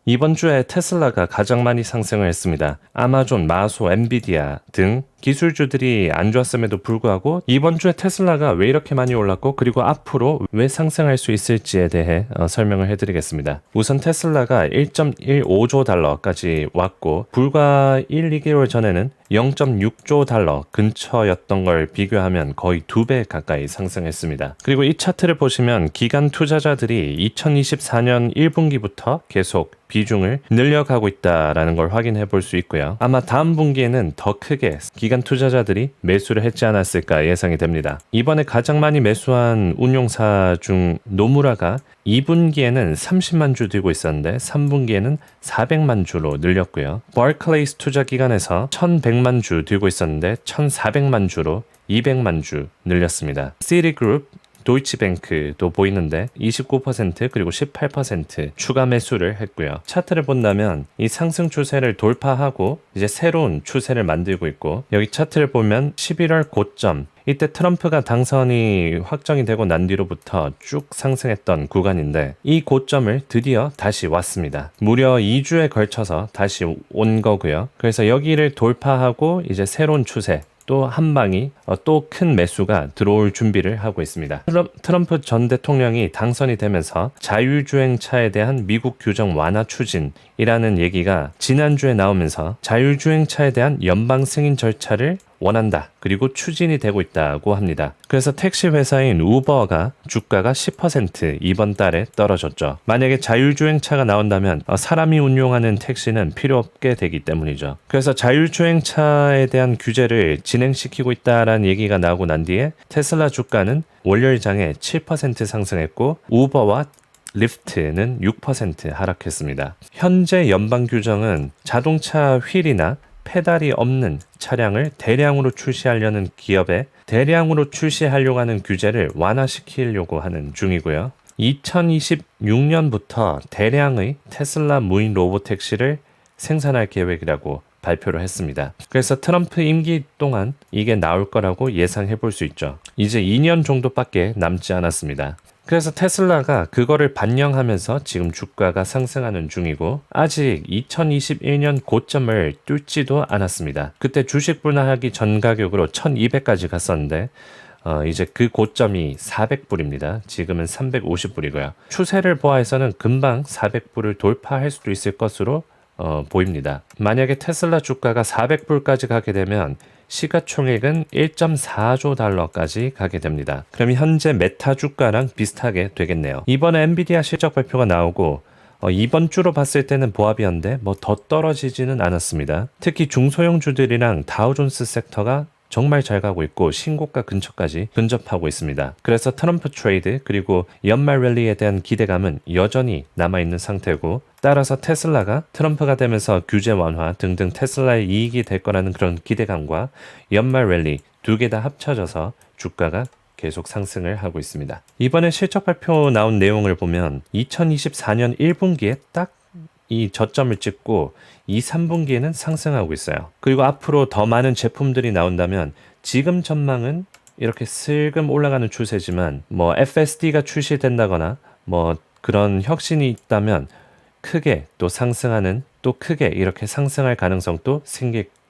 이번 주에 테슬라가 가장 많이 상승을 했습니다. 아마존, 마소, 엔비디아 등 기술주들이 안 좋았음에도 불구하고 이번 주에 테슬라가 왜 이렇게 많이 올랐고 그리고 앞으로 왜 상승할 수 있을지에 대해 설명을 해드리겠습니다. 우선 테슬라가 1.15조 달러까지 왔고 불과 1, 2개월 전에는 0.6조 달러 근처였던 걸 비교하면 거의 2배 가까이 상승했습니다. 그리고 이 차트를 보시면 기관 투자자들이 2024년 1분기부터 계속 비중을 늘려가고 있다라는 걸 확인해 볼 수 있고요. 아마 다음 분기에는 더 크게 기관 투자자들이 매수를 했지 않았을까 예상이 됩니다. 이번에 가장 많이 매수한 운용사 중 노무라가 2분기에는 30만 주 들고 있었는데 3분기에는 400만 주로 늘렸고요. 바클레이스 투자기관에서 1100만 주 들고 있었는데 1400만 주로 200만 주 늘렸습니다. 시티그룹, 도이치뱅크도 보이는데 29% 그리고 18% 추가 매수를 했고요. 차트를 본다면 이 상승 추세를 돌파하고 이제 새로운 추세를 만들고 있고 여기 차트를 보면 11월 고점 이때 트럼프가 당선이 확정이 되고 난 뒤로부터 쭉 상승했던 구간인데 이 고점을 드디어 다시 왔습니다. 무려 2주에 걸쳐서 다시 온 거고요. 그래서 여기를 돌파하고 이제 새로운 추세 또 한 방이 또 큰 매수가 들어올 준비를 하고 있습니다. 트럼프 전 대통령이 당선이 되면서 자율주행차에 대한 미국 규정 완화 추진이라는 얘기가 지난주에 나오면서 자율주행차에 대한 연방 승인 절차를 원한다. 그리고 추진이 되고 있다고 합니다. 그래서 택시 회사인 우버가 주가가 10% 이번 달에 떨어졌죠. 만약에 자율주행차가 나온다면 사람이 운용하는 택시는 필요 없게 되기 때문이죠. 그래서 자율주행차에 대한 규제를 진행시키고 있다라는 얘기가 나오고 난 뒤에 테슬라 주가는 월요일장에 7% 상승했고 우버와 리프트는 6% 하락했습니다. 현재 연방 규정은 자동차 휠이나 페달이 없는 차량을 대량으로 출시하려는 기업에 대량으로 출시하려고 하는 규제를 완화시키려고 하는 중이고요. 2026년부터 대량의 테슬라 무인 로보택시를 생산할 계획이라고 발표를 했습니다. 그래서 트럼프 임기 동안 이게 나올 거라고 예상해 볼 수 있죠. 이제 2년 정도밖에 남지 않았습니다. 그래서 테슬라가 그거를 반영하면서 지금 주가가 상승하는 중이고 아직 2021년 고점을 뚫지도 않았습니다. 그때 주식 분할하기 전 가격으로 1200까지 갔었는데 이제 그 고점이 400불입니다. 지금은 350불이고요. 추세를 보아해서는 금방 400불을 돌파할 수도 있을 것으로 보입니다. 만약에 테슬라 주가가 400불까지 가게 되면 시가총액은 1.4조 달러까지 가게 됩니다. 그럼 현재 메타 주가랑 비슷하게 되겠네요. 이번에 엔비디아 실적 발표가 나오고 이번 주로 봤을 때는 보합이었는데 더 떨어지지는 않았습니다. 특히 중소형주들이랑 다우존스 섹터가 정말 잘 가고 있고 신고가 근처까지 근접하고 있습니다. 그래서 트럼프 트레이드 그리고 연말 랠리에 대한 기대감은 여전히 남아있는 상태고 따라서 테슬라가 트럼프가 되면서 규제 완화 등등 테슬라의 이익이 될 거라는 그런 기대감과 연말 랠리 두 개 다 합쳐져서 주가가 계속 상승을 하고 있습니다. 이번에 실적 발표 나온 내용을 보면 2024년 1분기에 딱 이 저점을 찍고 2, 3분기에는 상승하고 있어요. 그리고 앞으로 더 많은 제품들이 나온다면 지금 전망은 이렇게 슬금 올라가는 추세지만 FSD가 출시된다거나 그런 혁신이 있다면 크게 또 상승하는 또 크게 이렇게 상승할 가능성도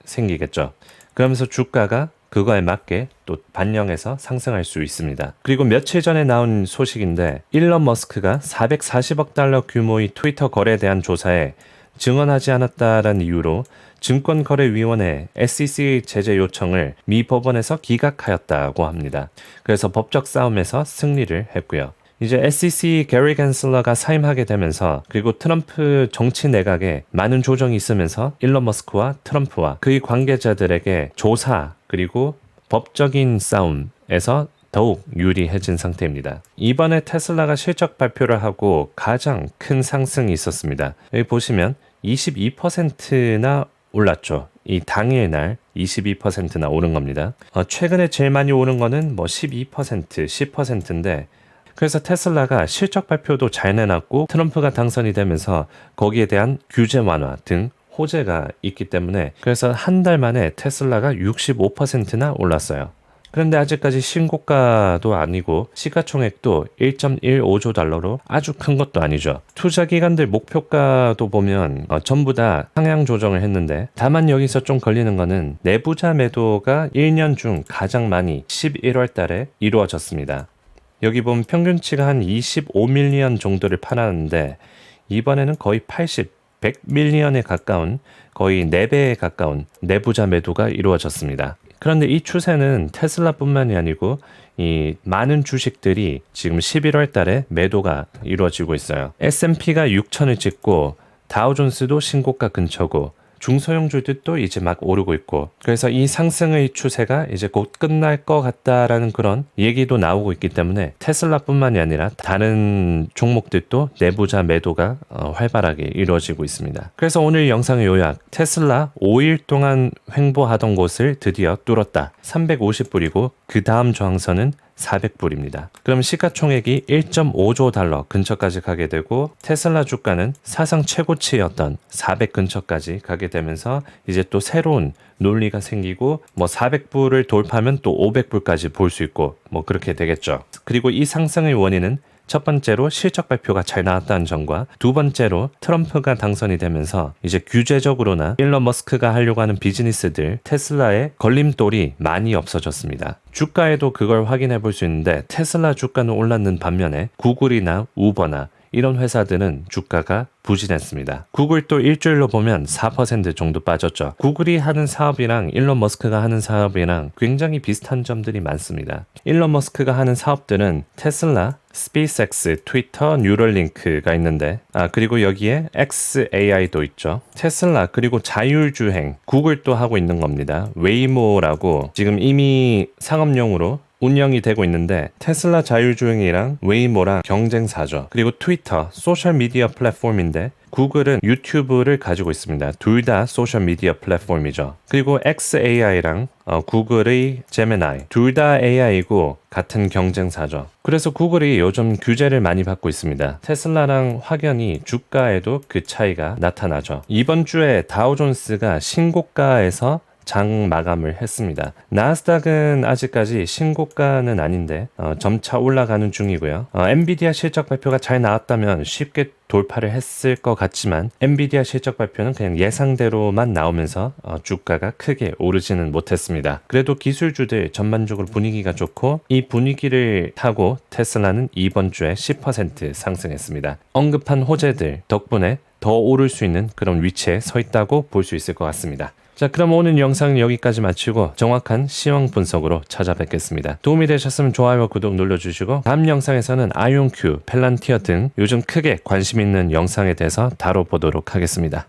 생기겠죠. 그러면서 주가가 그거에 맞게 또 반영해서 상승할 수 있습니다. 그리고 며칠 전에 나온 소식인데 일론 머스크가 440억 달러 규모의 트위터 거래에 대한 조사에 증언하지 않았다라는 이유로 증권거래위원회 SEC 제재 요청을 미 법원에서 기각하였다고 합니다. 그래서 법적 싸움에서 승리를 했고요. 이제 SEC 게리 갠슬러가 사임하게 되면서 그리고 트럼프 정치 내각에 많은 조정이 있으면서 일론 머스크와 트럼프와 그의 관계자들에게 조사 그리고 법적인 싸움에서 더욱 유리해진 상태입니다. 이번에 테슬라가 실적 발표를 하고 가장 큰 상승이 있었습니다. 여기 보시면 22%나 올랐죠. 이 당일날 22%나 오른 겁니다. 최근에 제일 많이 오른 거는 12%, 10%인데 그래서 테슬라가 실적 발표도 잘 내놨고 트럼프가 당선이 되면서 거기에 대한 규제 완화 등 호재가 있기 때문에 그래서 한 달 만에 테슬라가 65%나 올랐어요. 그런데 아직까지 신고가도 아니고 시가총액도 1.15조 달러로 아주 큰 것도 아니죠. 투자 기관들 목표가도 보면 전부 다 상향 조정을 했는데, 다만 여기서 좀 걸리는 거는 내부자 매도가 1년 중 가장 많이 11월 달에 이루어졌습니다. 여기 보면 평균치가 한 25밀리언 정도를 팔았는데 이번에는 거의 100밀리언에 가까운, 거의 4배에 가까운 내부자 매도가 이루어졌습니다. 그런데 이 추세는 테슬라뿐만이 아니고 이 많은 주식들이 지금 11월 달에 매도가 이루어지고 있어요. S&P가 6천을 찍고 다우존스도 신고가 근처고 중소형주들도 이제 막 오르고 있고, 그래서 이 상승의 추세가 이제 곧 끝날 것 같다라는 그런 얘기도 나오고 있기 때문에 테슬라뿐만이 아니라 다른 종목들도 내부자 매도가 활발하게 이루어지고 있습니다. 그래서 오늘 영상의 요약, 테슬라 5일 동안 횡보하던 곳을 드디어 뚫었다. 350불이고 그 다음 저항선은 400불입니다. 그럼 시가총액이 1.5조 달러 근처까지 가게 되고 테슬라 주가는 사상 최고치였던 400 근처까지 가게 되면서 이제 또 새로운 논리가 생기고 400불을 돌파하면 또 500불까지 볼 수 있고 그렇게 되겠죠. 그리고 이 상승의 원인은 첫 번째로 실적 발표가 잘 나왔다는 점과 두 번째로 트럼프가 당선이 되면서 이제 규제적으로나 일론 머스크가 하려고 하는 비즈니스들 테슬라의 걸림돌이 많이 없어졌습니다. 주가에도 그걸 확인해 볼 수 있는데 테슬라 주가는 올랐는 반면에 구글이나 우버나 이런 회사들은 주가가 부진했습니다. 구글도 일주일로 보면 4% 정도 빠졌죠. 구글이 하는 사업이랑 일론 머스크가 하는 사업이랑 굉장히 비슷한 점들이 많습니다. 일론 머스크가 하는 사업들은 테슬라, 스페이스X, 트위터, 뉴럴링크가 있는데 그리고 여기에 xAI도 있죠. 테슬라 그리고 자율주행, 구글도 하고 있는 겁니다. 웨이모라고 지금 이미 상업용으로 운영이 되고 있는데 테슬라 자율주행이랑 웨이모랑 경쟁사죠. 그리고 트위터, 소셜미디어 플랫폼인데 구글은 유튜브를 가지고 있습니다. 둘 다 소셜미디어 플랫폼이죠. 그리고 xAI랑 구글의 제미나이 둘 다 AI이고 같은 경쟁사죠. 그래서 구글이 요즘 규제를 많이 받고 있습니다. 테슬라랑 확연히 주가에도 그 차이가 나타나죠. 이번 주에 다우존스가 신고가에서 장 마감을 했습니다. 나스닥은 아직까지 신고가는 아닌데 점차 올라가는 중이고요. 엔비디아 실적 발표가 잘 나왔다면 쉽게 돌파를 했을 것 같지만 엔비디아 실적 발표는 그냥 예상대로만 나오면서 주가가 크게 오르지는 못했습니다. 그래도 기술주들 전반적으로 분위기가 좋고 이 분위기를 타고 테슬라는 이번 주에 10% 상승했습니다. 언급한 호재들 덕분에 더 오를 수 있는 그런 위치에 서 있다고 볼 수 있을 것 같습니다. 자, 그럼 오늘 영상은 여기까지 마치고 정확한 시황 분석으로 찾아뵙겠습니다. 도움이 되셨으면 좋아요와 구독 눌러주시고 다음 영상에서는 아이온큐, 펠란티어 등 요즘 크게 관심 있는 영상에 대해서 다뤄보도록 하겠습니다.